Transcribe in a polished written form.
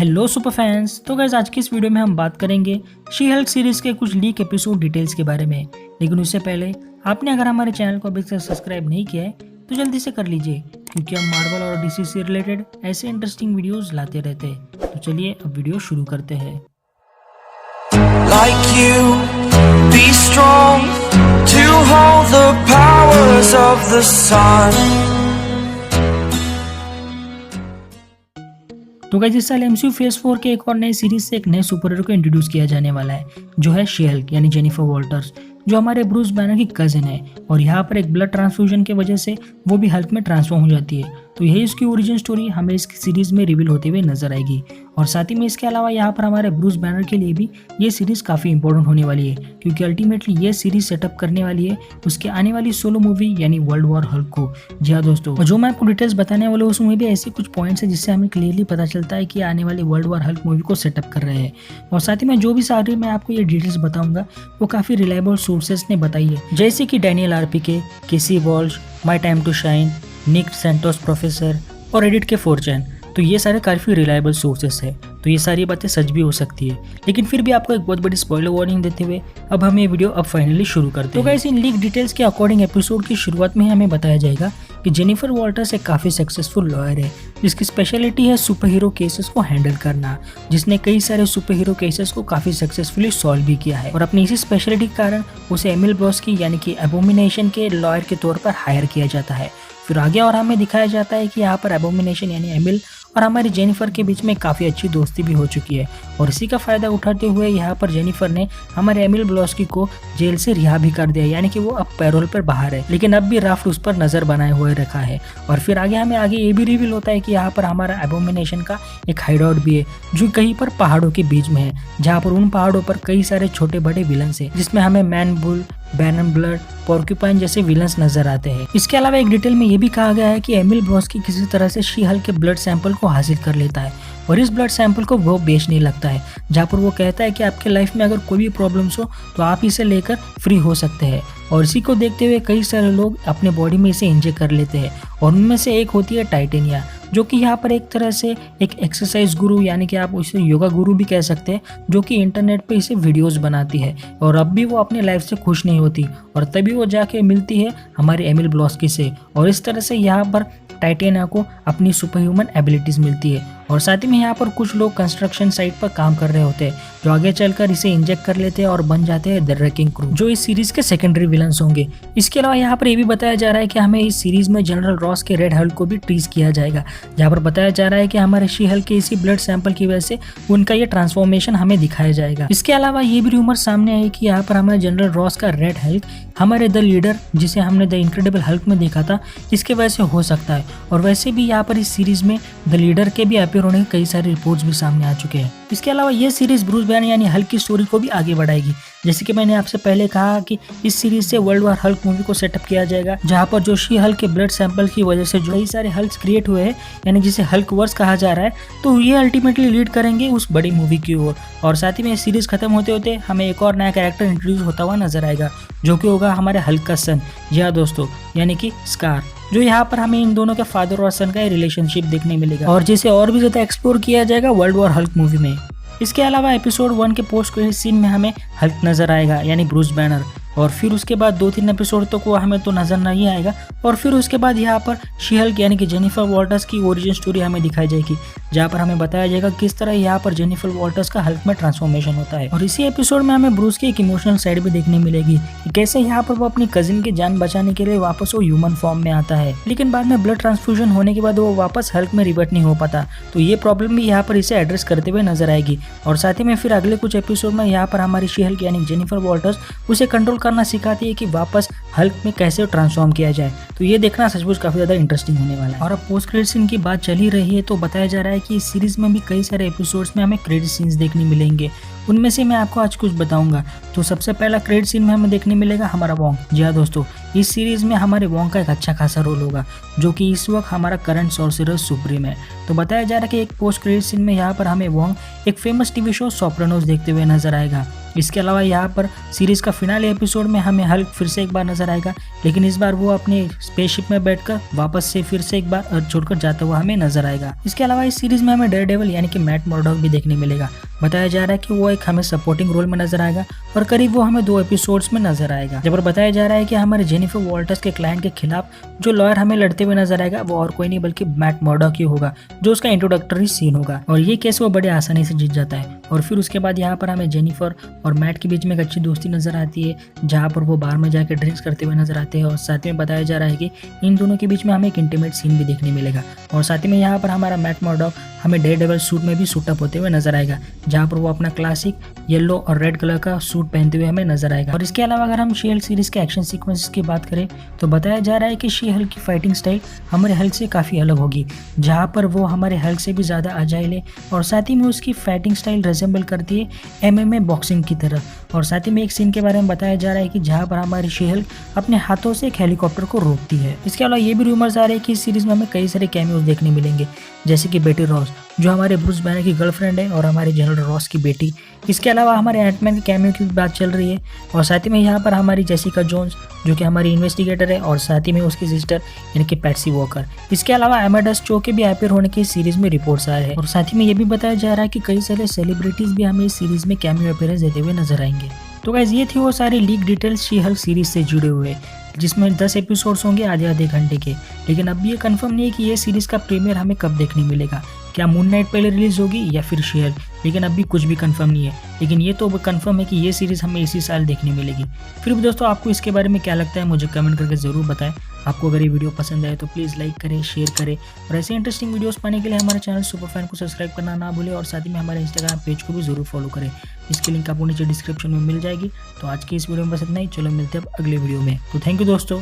Hello super fans. तो guys आज की इस वीडियो में हम बात करेंगे शी हल्क सीरीज के कुछ लीक एपिसोड डिटेल्स के बारे में। लेकिन उससे पहले आपने अगर हमारे चैनल को अभी तक सब्सक्राइब नहीं किया है तो जल्दी से कर लीजिए, क्योंकि हम मार्वल और डीसी से रिलेटेड ऐसे इंटरेस्टिंग वीडियोस लाते रहते हैं। तो चलिए अब वीडियो शुरू करते हैं। Like you, be strong to hold the powers of the sun. तो गाइस इस साल एमसीयू फेज 4 के एक और नए सीरीज से एक नए सुपर हीरो को इंट्रोड्यूस किया जाने वाला है, जो है शी हल्क यानी जेनिफर वॉल्टर्स, जो हमारे ब्रूस बैनर की कजिन है। और यहाँ पर एक ब्लड ट्रांसफ्यूजन की वजह से वो भी हल्क में ट्रांसफॉर्म हो जाती है। तो यही उसकी ओरिजिन स्टोरी हमें इस सीरीज में रिवील होते हुए नजर आएगी। और साथ ही में इसके अलावा यहाँ पर हमारे ब्रूस बैनर के लिए भी ये सीरीज काफी इंपॉर्टेंट होने वाली है, क्योंकि अल्टीमेटली ये सीरीज सेटअप करने वाली है उसके आने वाली सोलो मूवी यानी वर्ल्ड वॉर हल्क को। जी हाँ दोस्तों, और जो मैं आपको डिटेल्स बताने वाला हूँ उसमें भी ऐसे कुछ पॉइंट्स है जिससे हमें क्लियरली पता चलता है कि आने वाली वर्ल्ड वॉर हल्क मूवी को सेटअप कर रहे हैं। और साथ ही में जो भी सारी मैं आपको ये डिटेल्स बताऊंगा वो काफी रिलायबल सोर्सेस ने बताई है, जैसे कि Daniel RPK, KC Walsh, my time to shine, Nick Santos professor और एडिट के 4chan। तो ये सारे काफी रिलायबल सोर्सेस है, तो ये सारी बातें सच भी हो सकती है। लेकिन फिर भी आपको एक बहुत बड़ी स्पॉइलर वार्निंग देते हुए अब हम ये वीडियो अब फाइनली शुरू करते हैं। तो गाइस इन लीक डिटेल्स के अकॉर्डिंग एपिसोड की शुरुआत में हमें बताया जाएगा कि जेनिफर वॉल्टर्स एक काफी सक्सेसफुल लॉयर है, जिसकी स्पेशलिटी है सुपर हीरो केसेस को हैंडल करना, जिसने कई सारे सुपर हीरो केसेस को काफी सक्सेसफुली सॉल्व भी किया है। और अपनी इसी स्पेशलिटी के कारण उसे एमिल ब्लॉस्की यानी कि एबोमिनेशन के लॉयर के तौर पर हायर किया जाता है। फिर आगे और हमें दिखाया जाता है कि यहाँ पर एबोमिनेशन यानी एमिल और हमारी जेनिफर के बीच में काफ़ी अच्छी दोस्ती भी हो चुकी है। और इसी का फ़ायदा उठाते हुए यहाँ पर जेनिफर ने हमारे एमिल ब्लॉस्की को जेल से रिहा भी कर दिया, यानी कि वो अब पैरोल पर बाहर है, लेकिन अब भी राफ्ट उस पर नज़र बनाए हुए रखा है। और फिर हमें आगे ये भी रिवील होता है कि यहाँ पर हमारा एबोमिनेशन का एक हाइडआउट भी है, जो कहीं पर पहाड़ों के बीच में है, जहाँ पर उन पहाड़ों पर कई सारे छोटे बड़े विलन्स हैं, जिसमें हमें मैन बुल, बैरन ब्लड, पोर्क्यूपाइन जैसे विलन्स नजर आते हैं। इसके अलावा एक डिटेल में ये भी कहा गया है कि एमिल ब्लॉस्की किसी तरह से शी हल्क के ब्लड सैंपल को हासिल कर लेता है और इस ब्लड सैंपल को वो बेचने लगता है, जहाँ पर वो कहता है कि आपके लाइफ में अगर कोई भी प्रॉब्लम्स हो तो आप इसे लेकर फ्री हो सकते हैं। और इसी को देखते हुए कई सारे लोग अपने बॉडी में इसे इंजेक्ट कर लेते हैं, और उनमें से एक होती है टाइटेनिया, जो कि यहाँ पर एक तरह से एक एक्सरसाइज गुरु यानी कि आप उसे योगा गुरु भी कह सकते हैं, जो कि इंटरनेट पे इसे वीडियोस बनाती है। और अब भी वो अपने लाइफ से खुश नहीं होती, और तभी वो जाके मिलती है हमारे एमिल ब्लॉस्की से, और इस तरह से यहाँ पर टाइटेनिया को अपनी सुपर ह्यूमन एबिलिटीज मिलती है। और साथ ही में यहाँ पर कुछ लोग कंस्ट्रक्शन साइट पर काम कर रहे होते हैं, जो आगे चलकर इसे इंजेक्ट कर लेते हैं और बन जाते हैं द रैकिंग क्रू, जो इस सीरीज के सेकेंडरी विलन्स होंगे। इसके अलावा यहाँ पर ये भी बताया जा रहा है कि हमें इस सीरीज में जनरल रॉस के रेड हल्क को भी टीज किया जाएगा, जहाँ पर बताया जा रहा है कि हमारे शी हल्क के इसी ब्लड सैंपल की वजह से उनका ये ट्रांसफॉर्मेशन हमें दिखाया जाएगा। इसके अलावा ये भी रूमर सामने है कि यहाँ पर हमारे जनरल रॉस का रेड हल्क हमारे द लीडर, जिसे हमने द इनक्रेडिबल हल्क में देखा था, इसके वजह से हो सकता है। और वैसे भी यहाँ पर इस सीरीज में द लीडर के भी अपीयर होने की कई सारी रिपोर्ट्स भी सामने आ चुके हैं। इसके अलावा ये सीरीज ब्रूस बैनर यानी हल्क की स्टोरी को भी आगे बढ़ाएगी, जैसे कि मैंने आपसे पहले कहा कि इस सीरीज से वर्ल्ड वॉर हल्क मूवी को सेटअप किया जाएगा, जहां पर जो शी हल्क के ब्लड सैंपल की वजह से जो कई सारे हल्क्स क्रिएट हुए हैं, यानी जिसे हल्क वर्स कहा जा रहा है, तो ये अल्टीमेटली लीड करेंगे उस बड़ी मूवी की ओर। और साथ ही में सीरीज खत्म होते होते हमें एक और नया कैरेक्टर इंट्रोड्यूस होता हुआ नजर आएगा, जो कि होगा हमारे हल्क का सन। जी हाँ दोस्तों, यानी कि स्कार, जो यहाँ पर हमें इन दोनों के फादर और सन का रिलेशनशिप देखने मिलेगा, और जिसे और भी ज्यादा एक्सप्लोर किया जाएगा वर्ल्ड वॉर हल्क मूवी में। इसके अलावा एपिसोड 1 के पोस्ट क्रेडिट सीन में हमें हल्क नजर आएगा, यानी ब्रूस बैनर, और फिर उसके बाद 2-3 एपिसोड तक वो हमें तो नजर नहीं आएगा। और फिर उसके बाद यहाँ पर शी हल्क यानी कि जेनिफर वॉल्टर्स की ओरिजिन स्टोरी हमें दिखाई जाएगी, जहाँ पर हमें बताया जाएगा किस तरह यहाँ पर जेनिफर वॉल्टर्स का हल्क में ट्रांसफॉर्मेशन होता है। और इसी एपिसोड में हमें ब्रूस की एक इमोशनल साइड भी देखने मिलेगी, कि कैसे यहाँ पर वो अपनी कजिन की जान बचाने के लिए वापस वो ह्यूमन फॉर्म में आता है, लेकिन बाद में ब्लड ट्रांसफ्यूजन होने के बाद वो वापस हल्क में रिवर्ट नहीं हो पाता। तो ये प्रॉब्लम भी यहाँ पर इसे एड्रेस करते हुए नजर आएगी। और साथ ही में फिर अगले कुछ एपिसोड में यहाँ पर हमारी शी हल्क यानी जेनिफर वॉल्टर्स उसे कंट्रोल करना सिखाती है कि वापस हल्क में कैसे ट्रांसफॉर्म किया जाए। तो ये देखना सचमुच काफी ज्यादा इंटरेस्टिंग होने वाला है। और अब पोस्ट क्रेडिट सीन की बात चल ही रही है, तो बताया जा रहा है कि इस सीरीज में भी कई सारे एपिसोड्स में हमें क्रेडिट सीन्स देखने मिलेंगे। उनमें से मैं आपको आज कुछ बताऊंगा। तो सबसे पहला क्रेडिट सीन में हमें देखने मिलेगा हमारा वोंग। जी हाँ दोस्तों, इस सीरीज में हमारे वोंग का एक अच्छा खासा रोल होगा, जो कि इस वक्त हमारा करंट सॉर्सरर सुप्रीम है। तो बताया जा रहा है कि एक पोस्ट क्रेडिट सीन में यहाँ पर हमें वोंग एक फेमस टीवी शो सोप्रानोस देखते हुए नजर आएगा। इसके अलावा यहाँ पर सीरीज का फिनाले एपिसोड में हमें हल्क फिर से एक बार नजर नजर आएगा, लेकिन इस बार वो अपने स्पेसशिप में बैठकर वापस से फिर से एक बार अर्थ छोड़कर जाता हुआ हमें नजर आएगा। इसके अलावा इस सीरीज में हमें डेयरडेविल यानी कि मैट मर्डॉक भी देखने मिलेगा। बताया जा रहा है कि वो एक हमें सपोर्टिंग रोल में नजर आएगा और करीब वो हमें 2 एपिसोड्स में नजर आएगा। जब बताया जा रहा है कि हमारे जेनिफर वॉल्टर्स के क्लाइंट के खिलाफ जो लॉयर हमें लड़ते हुए नजर आएगा वो और कोई नहीं बल्कि मैट मर्डॉक ही होगा, जो उसका इंट्रोडक्टरी सीन होगा और ये केस वो बड़े आसानी से जीत जाता है। और फिर उसके बाद यहाँ पर हमें जेनिफर और मैट के बीच में एक अच्छी दोस्ती नजर आती है, जहाँ पर वो बार में जाकर ड्रिंक्स करते हुए नजर आते हैं और साथ में बताया जा रहा है कि इन दोनों के बीच में हमें एक इंटीमेट सीन भी देखने मिलेगा। और साथ में यहाँ पर हमारा मैट मर्डॉक हमें डेयरडेविल सूट में भी सूटअप होते हुए नजर आएगा, जहाँ पर वो अपना क्लासिक येलो और रेड कलर का सूट पहनते हुए हमें नजर आएगा। और इसके अलावा अगर हम शी हल्क सीरीज के एक्शन सीक्वेंसेस की बात करें तो बताया जा रहा है कि शी हल्क की फाइटिंग स्टाइल हमारे हल्क से काफ़ी अलग होगी, जहाँ पर वो हमारे हल्क से भी ज़्यादा अजाइल है और साथ ही में उसकी फाइटिंग स्टाइल रिजेंबल करती है MMA बॉक्सिंग की तरह। और साथ ही में एक सीन के बारे में बताया जा रहा है कि जहाँ पर हमारी शी हल्क अपने हाथों से एक हेलीकॉप्टर को रोकती है। इसके अलावा ये भी रूमर्स आ रहे हैं कि इस सीरीज में हमें कई सारे कैमियोज देखने मिलेंगे, जैसे कि बेटी रॉस जो हमारे ब्रूस बैनर की गर्लफ्रेंड है और हमारे जनरल रॉस की बेटी। इसके अलावा हमारे एंटमैन के कैमियो की बात चल रही है और साथ ही में यहाँ पर हमारी जेसिका जोन्स जो कि हमारी इन्वेस्टिगेटर है और साथ ही में उसकी सिस्टर यानी कि पैट्सी वॉकर। इसके अलावा एमेडस चो के भी अपीयर होने की सीरीज में रिपोर्ट्स आए हैं और साथ ही में ये भी बताया जा रहा है कि कई सारे सेलिब्रिटीज भी हमें इस सीरीज में कैमियो अपीयरेंस देते हुए नजर आएंगे। तो गाइस ये थी वो सारे leak details she Hulk series से जुड़े हुए, जिसमें 10 एपिसोड्स होंगे आधे घंटे के। लेकिन अब ये कंफर्म नहीं है कि ये सीरीज का प्रीमियर हमें कब देखने मिलेगा, क्या मून नाइट पहले रिलीज होगी या फिर शी हल्क, लेकिन अभी कुछ भी कंफर्म नहीं है। लेकिन ये तो कंफर्म है कि ये सीरीज हमें इसी साल देखने मिलेगी। फिर भी दोस्तों आपको इसके बारे में क्या लगता है मुझे कमेंट करके ज़रूर बताएं। आपको अगर ये वीडियो पसंद आए तो प्लीज़ लाइक करें, शेयर करें और ऐसे इंटरेस्टिंग वीडियोस पाने के लिए हमारे चैनल सुपरफैन को सब्सक्राइब करना ना भूलें और साथ ही में हमारे इंस्टाग्राम पेज को भी ज़रूर फॉलो करें। इसकी लिंक आपको नीचे डिस्क्रिप्शन में मिल जाएगी। तो आज की इस वीडियो में बस इतना ही, चलो मिलते हैं अब अगले वीडियो में। तो थैंक यू दोस्तों।